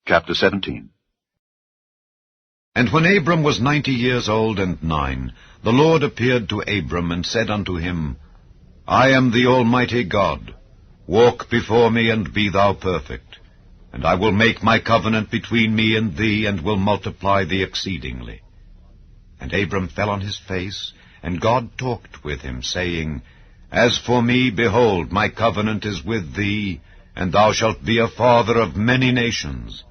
Chapter 17. And when Abram was 90 years old and 9, the Lord appeared to Abram and said unto him, I am the Almighty God. Walk before me, and be thou perfect. And I will make my covenant between me and thee, and will multiply thee exceedingly. And Abram fell on his face, and God talked with him, saying, As for me, behold, my covenant is with thee, and thou shalt be a father of many nations.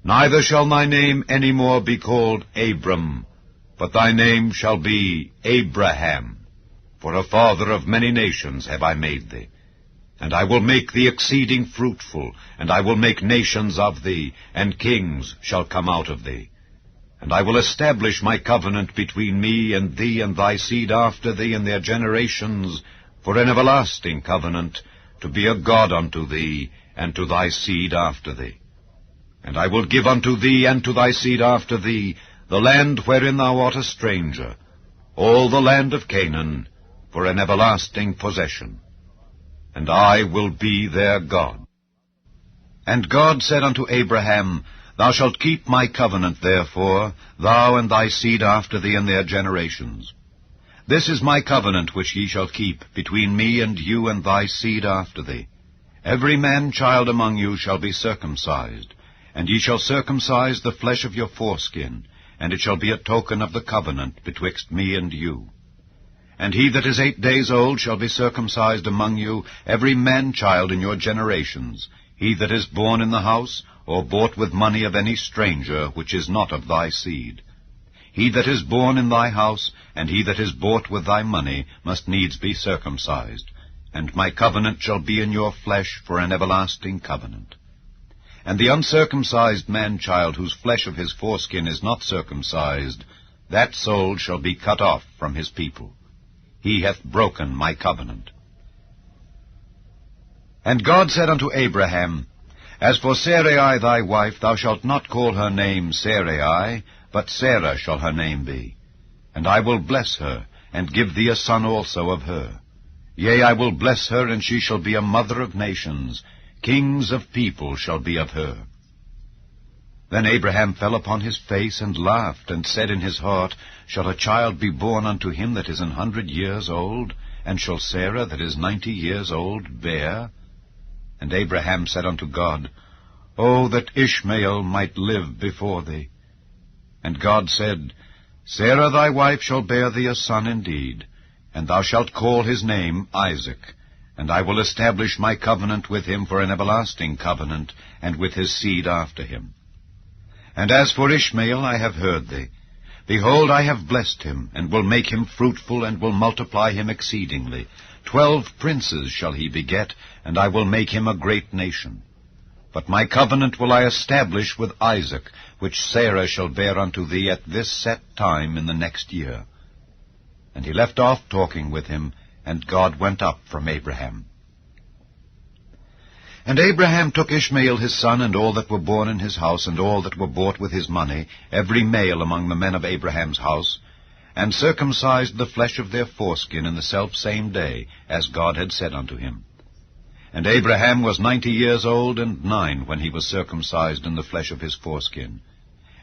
Neither shall thy name any more be called Abram, but thy name shall be Abraham. For a father of many nations have I made thee. And I will make thee exceeding fruitful, and I will make nations of thee, and kings shall come out of thee. And I will establish my covenant between me and thee and thy seed after thee in their generations, for an everlasting covenant, to be a God unto thee, and to thy seed after thee. And I will give unto thee and to thy seed after thee the land wherein thou art a stranger, all the land of Canaan, for an everlasting possession. And I will be their God. And God said unto Abraham, Thou shalt keep my covenant, therefore, thou and thy seed after thee in their generations. This is my covenant which ye shall keep between me and you and thy seed after thee. Every man-child among you shall be circumcised, and ye shall circumcise the flesh of your foreskin, and it shall be a token of the covenant betwixt me and you. And he that is 8 days old shall be circumcised among you, every man-child in your generations, he that is born in the house, or bought with money of any stranger, which is not of thy seed. He that is born in thy house, and he that is bought with thy money, must needs be circumcised. And my covenant shall be in your flesh for an everlasting covenant. And the uncircumcised man-child, whose flesh of his foreskin is not circumcised, that soul shall be cut off from his people. He hath broken my covenant. And God said unto Abraham, As for Sarai thy wife, thou shalt not call her name Sarai, but Sarah shall her name be. And I will bless her, and give thee a son also of her. Yea, I will bless her, and she shall be a mother of nations. Kings of people shall be of her. Then Abraham fell upon his face, and laughed, and said in his heart, Shall a child be born unto him that is 100 years old? And shall Sarah that is 90 years old bear? And Abraham said unto God, O that Ishmael might live before thee. And God said, Sarah thy wife shall bear thee a son indeed, and thou shalt call his name Isaac. And I will establish my covenant with him for an everlasting covenant, and with his seed after him. And as for Ishmael, I have heard thee. Behold, I have blessed him, and will make him fruitful, and will multiply him exceedingly. 12 princes shall he beget, and I will make him a great nation. But my covenant will I establish with Isaac, which Sarah shall bear unto thee at this set time in the next year. And he left off talking with him, and God went up from Abraham. And Abraham took Ishmael his son, and all that were born in his house, and all that were bought with his money, every male among the men of Abraham's house, and circumcised the flesh of their foreskin in the selfsame day, as God had said unto him. And Abraham was 90 years old and 9 when he was circumcised in the flesh of his foreskin.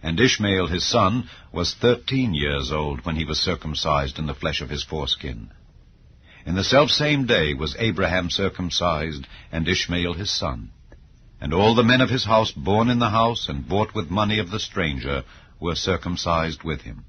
And Ishmael his son was 13 years old when he was circumcised in the flesh of his foreskin. In the selfsame day was Abraham circumcised, and Ishmael his son. And all the men of his house born in the house, and bought with money of the stranger, were circumcised with him.